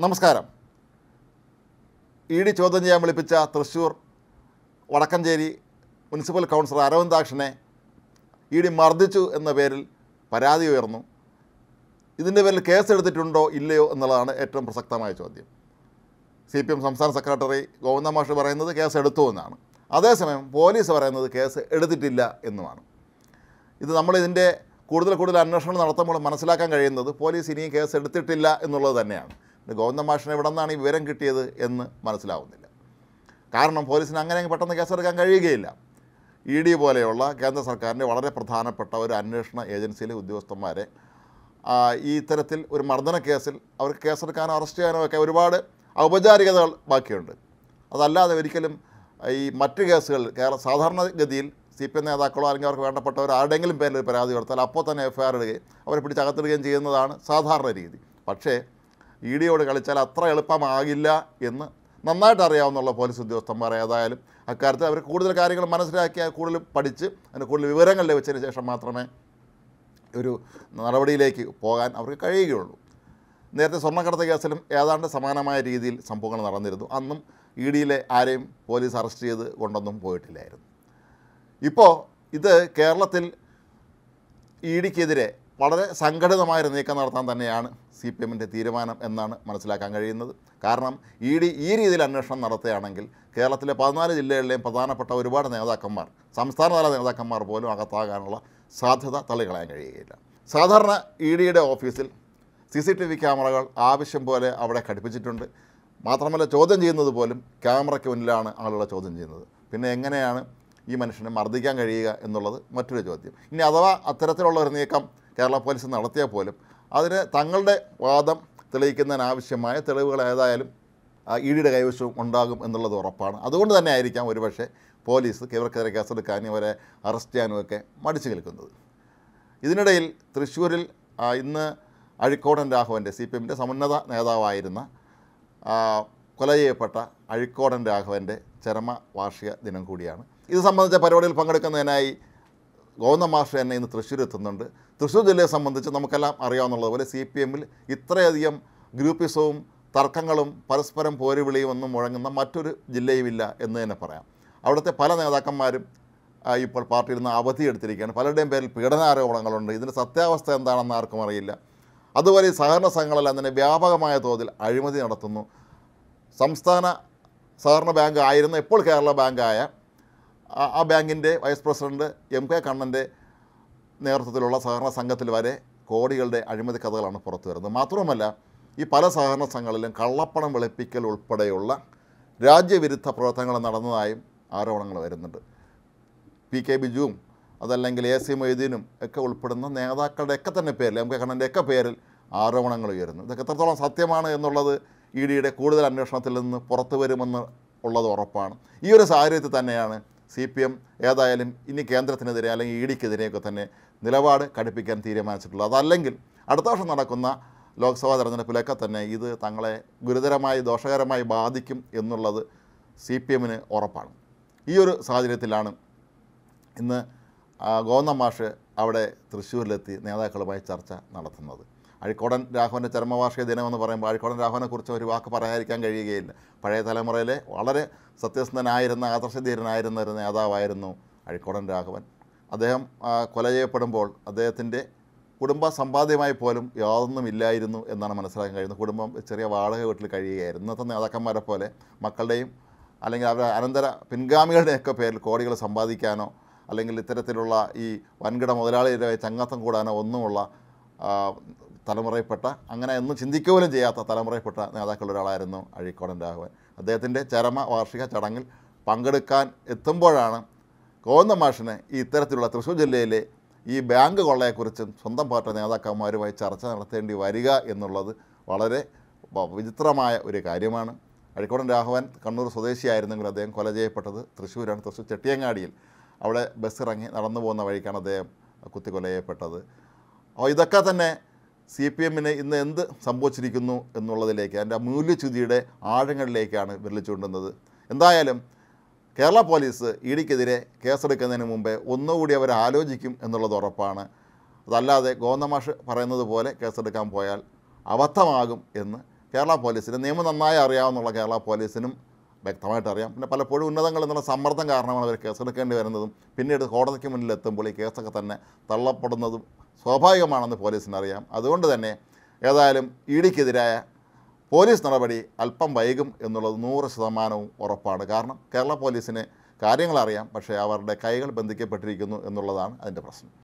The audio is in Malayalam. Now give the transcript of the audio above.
നമസ്കാരം. ഇ.ഡി. ചോദ്യം ചെയ്യാൻ വിളിപ്പിച്ച തൃശ്ശൂർ വടക്കഞ്ചേരി മുനിസിപ്പൽ കൗൺസിലർ അരവിന്ദാക്ഷനെ ഇ.ഡി. മർദ്ദിച്ചു എന്ന പേരിൽ പരാതി ഉയർന്നു. ഇതിൻ്റെ പേരിൽ കേസെടുത്തിട്ടുണ്ടോ ഇല്ലയോ എന്നുള്ളതാണ് ഏറ്റവും പ്രസക്തമായ ചോദ്യം. CPM സംസ്ഥാന സെക്രട്ടറി ഗോവിന്ദ മാഷ് പറയുന്നത് കേസെടുത്തു എന്നാണ്. അതേസമയം പോലീസ് പറയുന്നത് കേസ് എടുത്തിട്ടില്ല എന്നുമാണ്. ഇത് നമ്മളിതിൻ്റെ കൂടുതൽ അന്വേഷണം നടത്തുമ്പോൾ മനസ്സിലാക്കാൻ കഴിയുന്നത് പോലീസ് ഇനിയും കേസ് എടുത്തിട്ടില്ല എന്നുള്ളത് തന്നെയാണ്. ഗോവിന്ദ മാഷിന് എവിടെ നിന്നാണ് ഈ വിവരം കിട്ടിയത് എന്ന് മനസ്സിലാവുന്നില്ല. കാരണം പോലീസിന് അങ്ങനെ പെട്ടെന്ന് കേസെടുക്കാൻ കഴിയുകയില്ല. ഇ.ഡി. പോലെയുള്ള കേന്ദ്ര സർക്കാരിൻ്റെ വളരെ പ്രധാനപ്പെട്ട ഒരു അന്വേഷണ ഏജൻസിയിലെ ഉദ്യോഗസ്ഥന്മാരെ ഈ ഇത്തരത്തിൽ ഒരു മർദ്ദന കേസിൽ അവർക്ക് കേസെടുക്കാനോ അറസ്റ്റ് ചെയ്യാനോ ഒക്കെ ഒരുപാട് ഔപചാരികതകൾ ബാക്കിയുണ്ട്. അതല്ലാതെ ഒരിക്കലും ഈ മറ്റ് കേസുകൾ സാധാരണഗതിയിൽ CPM നേതാക്കളോ അല്ലെങ്കിൽ അവർക്ക് വേണ്ടപ്പെട്ടവർ ആരുടെയെങ്കിലും പേരിൽ പരാതി കൊടുത്താൽ അപ്പോൾ തന്നെ FIR ഇടുകയും അവരെ പിടിച്ചകത്തിടുകയും ചെയ്യുന്നതാണ് സാധാരണ രീതി. പക്ഷേ ഇ.ഡിയോട് കളിച്ചാൽ അത്ര എളുപ്പമാകില്ല എന്ന് നന്നായിട്ട് അറിയാവുന്നുള്ള പോലീസ് ഉദ്യോഗസ്ഥന്മാർ ഏതായാലും അക്കാര്യത്തിൽ അവർ കൂടുതൽ കാര്യങ്ങൾ മനസ്സിലാക്കി കൂടുതൽ പഠിച്ച് അതിന് കൂടുതൽ വിവരങ്ങൾ ലഭിച്ചതിന് ശേഷം മാത്രമേ ഒരു നടപടിയിലേക്ക് പോകാൻ അവർക്ക് കഴിയുകയുള്ളൂ. നേരത്തെ സ്വർണ്ണക്കടത്ത് കേസിലും ഏതാണ്ട് സമാനമായ രീതിയിൽ സംഭവങ്ങൾ നടന്നിരുന്നു. അന്നും ഇ.ഡിയിലെ ആരെയും പോലീസ് അറസ്റ്റ് ചെയ്ത് കൊണ്ടൊന്നും പോയിട്ടില്ലായിരുന്നു. ഇപ്പോൾ ഇത് കേരളത്തിൽ ഇ.ഡിക്കെതിരെ വളരെ സംഘടിതമായൊരു നീക്കം നടത്താൻ തന്നെയാണ് CPMൻ്റെ തീരുമാനം എന്നാണ് മനസ്സിലാക്കാൻ കഴിയുന്നത്. കാരണം ഇ.ഡി ഈ രീതിയിൽ അന്വേഷണം നടത്തുകയാണെങ്കിൽ കേരളത്തിലെ 14 ജില്ലകളിലെയും പ്രധാനപ്പെട്ട ഒരുപാട് നേതാക്കന്മാർ, സംസ്ഥാനതല നേതാക്കന്മാർ പോലും അകത്താകാനുള്ള സാധ്യത തള്ളിക്കളയാൻ കഴിയുകയില്ല. സാധാരണ ഇ.ഡിയുടെ ഓഫീസിൽ CCTV ക്യാമറകൾ ആവശ്യം പോലെ അവിടെ ഘടിപ്പിച്ചിട്ടുണ്ട്. മാത്രമല്ല ചോദ്യം ചെയ്യുന്നത് പോലും ക്യാമറയ്ക്ക് മുന്നിലാണ് ആളുകളെ ചോദ്യം ചെയ്യുന്നത്. പിന്നെ എങ്ങനെയാണ് ഈ മനുഷ്യനെ മർദ്ദിക്കാൻ കഴിയുക എന്നുള്ളത് മറ്റൊരു ചോദ്യം. ഇനി അഥവാ അത്തരത്തിലുള്ള ഒരു നീക്കം കേരള പോലീസ് നടത്തിയാൽ പോലും അതിന് തങ്ങളുടെ വാദം തെളിയിക്കുന്നതിനാവശ്യമായ തെളിവുകൾ ഏതായാലും ഇ.ഡിയുടെ കൈവശവും ഉണ്ടാകും എന്നുള്ളത് ഉറപ്പാണ്. അതുകൊണ്ട് തന്നെ ആയിരിക്കാം ഒരുപക്ഷെ പോലീസ് ഇവർക്കെതിരെ കേസെടുക്കാനും അവരെ അറസ്റ്റ് ചെയ്യാനും ഒക്കെ മടിച്ചു നിൽക്കുന്നത്. ഇതിനിടയിൽ തൃശ്ശൂരിൽ ഇന്ന് അഴീക്കോടൻ രാഘവൻ്റെ CPMൻ്റെ സമുന്നത നേതാവായിരുന്ന കൊല ചെയ്യപ്പെട്ട അഴീക്കോടൻ രാഘവൻ്റെ ചരമ വാർഷിക ദിനം കൂടിയാണ്. ഇത് സംബന്ധിച്ച പരിപാടിയിൽ പങ്കെടുക്കുന്നതിനായി ഗോവിന്ദ മാഷ് തന്നെ ഇന്ന് തൃശ്ശൂർ എത്തുന്നുണ്ട്. തൃശ്ശൂർ ജില്ലയെ സംബന്ധിച്ച് നമുക്കെല്ലാം അറിയാവുന്നതുപോലെ CPMൽ ഇത്രയധികം ഗ്രൂപ്പിസവും തർക്കങ്ങളും പരസ്പരം പോരുവിളിയും ഒന്നും മുഴങ്ങുന്ന മറ്റൊരു ജില്ലയുമില്ല എന്ന് തന്നെ പറയാം. അവിടുത്തെ പല നേതാക്കന്മാരും ഇപ്പോൾ പാർട്ടിയിൽ നിന്ന് അവധിയെടുത്തിരിക്കുകയാണ്. പലരുടെയും പേരിൽ പീഡനാരോപണങ്ങളുണ്ട്. ഇതിൻ്റെ സത്യാവസ്ഥ എന്താണെന്ന് ആർക്കും അറിയില്ല. അതുപോലെ ഈ സഹകരണ സംഘങ്ങളെല്ലാം തന്നെ വ്യാപകമായ തോതിൽ അഴിമതി നടത്തുന്നു. സംസ്ഥാന സഹകരണ ബാങ്ക് ആയിരുന്ന ഇപ്പോൾ കേരള ബാങ്കായ ആ ബാങ്കിൻ്റെ വൈസ് പ്രസിഡന്റ് MK കണ്ണൻ്റെ നേതൃത്വത്തിലുള്ള സഹകരണ സംഘത്തിൽ വരെ കോടികളുടെ അഴിമതി കഥകളാണ് പുറത്തു വരുന്നത്. മാത്രവുമല്ല ഈ പല സഹകരണ സംഘങ്ങളിലും കള്ളപ്പണം വെളുപ്പിക്കൽ ഉൾപ്പെടെയുള്ള രാജ്യവിരുദ്ധ പ്രവർത്തനങ്ങൾ നടന്നതായും ആരോപണങ്ങൾ വരുന്നുണ്ട്. PK ബിജുവും അതല്ലെങ്കിൽ AC മൊയ്തീനും ഒക്കെ ഉൾപ്പെടുന്ന നേതാക്കളുടെയൊക്കെ തന്നെ പേരിൽ MK കണ്ണൻ്റെ ഒക്കെ പേരിൽ ആരോപണങ്ങൾ ഉയരുന്നു. ഇതൊക്കെ എത്രത്തോളം സത്യമാണ് എന്നുള്ളത് ഇ.ഡിയുടെ കൂടുതൽ അന്വേഷണത്തിൽ നിന്ന് പുറത്തു വരുമെന്ന് ഉള്ളത് ഉറപ്പാണ്. ഈ ഒരു സാഹചര്യത്തിൽ തന്നെയാണ് CPM ഏതായാലും ഇനി കേന്ദ്രത്തിനെതിരെ അല്ലെങ്കിൽ ഇ.ഡിക്കെതിരെയൊക്കെ തന്നെ നിലപാട് കടുപ്പിക്കാൻ തീരുമാനിച്ചിട്ടുള്ളത്. അതല്ലെങ്കിൽ അടുത്ത വർഷം നടക്കുന്ന ലോക്സഭാ തെരഞ്ഞെടുപ്പിലൊക്കെ തന്നെ ഇത് തങ്ങളെ ഗുരുതരമായി ദോഷകരമായി ബാധിക്കും എന്നുള്ളത് CPMന് ഉറപ്പാണ്. ഈ ഒരു സാഹചര്യത്തിലാണ് ഇന്ന് ഗോവിന്ദ മാഷ് അവിടെ തൃശ്ശൂരിലെത്തി നേതാക്കളുമായി ചർച്ച നടത്തുന്നത്. അഴീക്കോടൻ രാഘവൻ്റെ ചരമവാർഷിക ദിനമെന്ന് പറയുമ്പോൾ അഴീക്കോടൻ രാഘവനെക്കുറിച്ച് ഒരു വാക്ക് പറയാതിരിക്കാൻ കഴിയുകയില്ല. പഴയ തലമുറയിലെ വളരെ സത്യസന്ധനായിരുന്ന ആദർശധീരനായിരുന്ന ഒരു നേതാവായിരുന്നു അഴീക്കോടൻ രാഘവൻ. അദ്ദേഹം കൊല ചെയ്യപ്പെടുമ്പോൾ അദ്ദേഹത്തിൻ്റെ കുടുംബ സമ്പാദ്യമായി പോലും യാതൊന്നുമില്ലായിരുന്നു എന്നാണ് മനസ്സിലാക്കാൻ കഴിയുന്നത്. കുടുംബം ചെറിയ വാടക വീട്ടിൽ കഴിയുകയായിരുന്നു. ഇന്നത്തെ നേതാക്കന്മാരെ പോലെ മക്കളുടെയും അല്ലെങ്കിൽ അവരുടെ അനന്തര പിൻഗാമികളുടെയൊക്കെ പേരിൽ കോടികൾ സമ്പാദിക്കാനോ അല്ലെങ്കിൽ ഇത്തരത്തിലുള്ള ഈ വൻകിട മുതലാളിയുടെ ചങ്ങാത്തം കൂടാനോ ഒന്നുമുള്ള തലമുറയിൽപ്പെട്ട, അങ്ങനെ ഒന്നും ചിന്തിക്കുകയും ചെയ്യാത്ത തലമുറയിൽപ്പെട്ട നേതാക്കളുടെ ഒരാളായിരുന്നു അഴീക്കോടൻ രാഘവൻ. അദ്ദേഹത്തിൻ്റെ ചരമ വാർഷിക ചടങ്ങിൽ പങ്കെടുക്കാൻ എത്തുമ്പോഴാണ് ഗോവിന്ദ മാഷിന് ഈ ഇത്തരത്തിലുള്ള തൃശ്ശൂർ ജില്ലയിലെ ഈ ബാങ്ക് കൊള്ളയെക്കുറിച്ചും സ്വന്തം പാർട്ടി നേതാക്കന്മാരുമായി ചർച്ച നടത്തേണ്ടി വരിക എന്നുള്ളത് വളരെ വിചിത്രമായ ഒരു കാര്യമാണ്. അഴീക്കോടൻ രാഘവൻ കണ്ണൂർ സ്വദേശിയായിരുന്നെങ്കിൽ അദ്ദേഹം കൊല ചെയ്യപ്പെട്ടത് തൃശ്ശൂരാണ്. തൃശ്ശൂർ ചെട്ടിയങ്ങാടിയിൽ അവിടെ ബസ് ഇറങ്ങി നടന്നു പോകുന്ന വഴിക്കാണ് അദ്ദേഹം കുത്തിക്കൊല ചെയ്യപ്പെട്ടത്. അപ്പോൾ ഇതൊക്കെ തന്നെ CPMന് ഇന്ന് എന്ത് സംഭവിച്ചിരിക്കുന്നു എന്നുള്ളതിലേക്ക്, അതിൻ്റെ മൂല്യച്യുതിയുടെ ആഴങ്ങളിലേക്കാണ് വിരൽ ചൂണ്ടുന്നത്. എന്തായാലും കേരള പോലീസ് ഇ.ഡിക്കെതിരെ കേസെടുക്കുന്നതിന് മുമ്പേ ഒന്നുകൂടി അവർ ആലോചിക്കും എന്നുള്ളത് ഉറപ്പാണ്. അതല്ലാതെ ഗോവിന്ദ മാഷ് പറയുന്നത് പോലെ കേസെടുക്കാൻ പോയാൽ അബദ്ധമാകും എന്ന് കേരള പോലീസിന് നിയമം നന്നായി അറിയാവുന്നുള്ള കേരള പോലീസിനും വ്യക്തമായിട്ട് അറിയാം. പിന്നെ പലപ്പോഴും ഉന്നതങ്ങളിൽ നിന്നുള്ള സമ്മർദ്ദം കാരണമാണ് അവർ കേസെടുക്കേണ്ടി വരുന്നതും പിന്നീട് കോടതിക്ക് മുന്നിൽ എത്തുമ്പോൾ ഈ കേസൊക്കെ തന്നെ തള്ളപ്പെടുന്നതും സ്വാഭാവികമാണെന്ന് പോലീസിനറിയാം. അതുകൊണ്ട് തന്നെ ഏതായാലും ഇ ഡിക്കെതിരായ പോലീസ് നടപടി അല്പം വൈകും എന്നുള്ളത് 100% ഉറപ്പാണ്. കാരണം കേരള പോലീസിന് കാര്യങ്ങളറിയാം, പക്ഷേ അവരുടെ കൈകൾ ബന്ധിക്കപ്പെട്ടിരിക്കുന്നു എന്നുള്ളതാണ് അതിൻ്റെ പ്രശ്നം.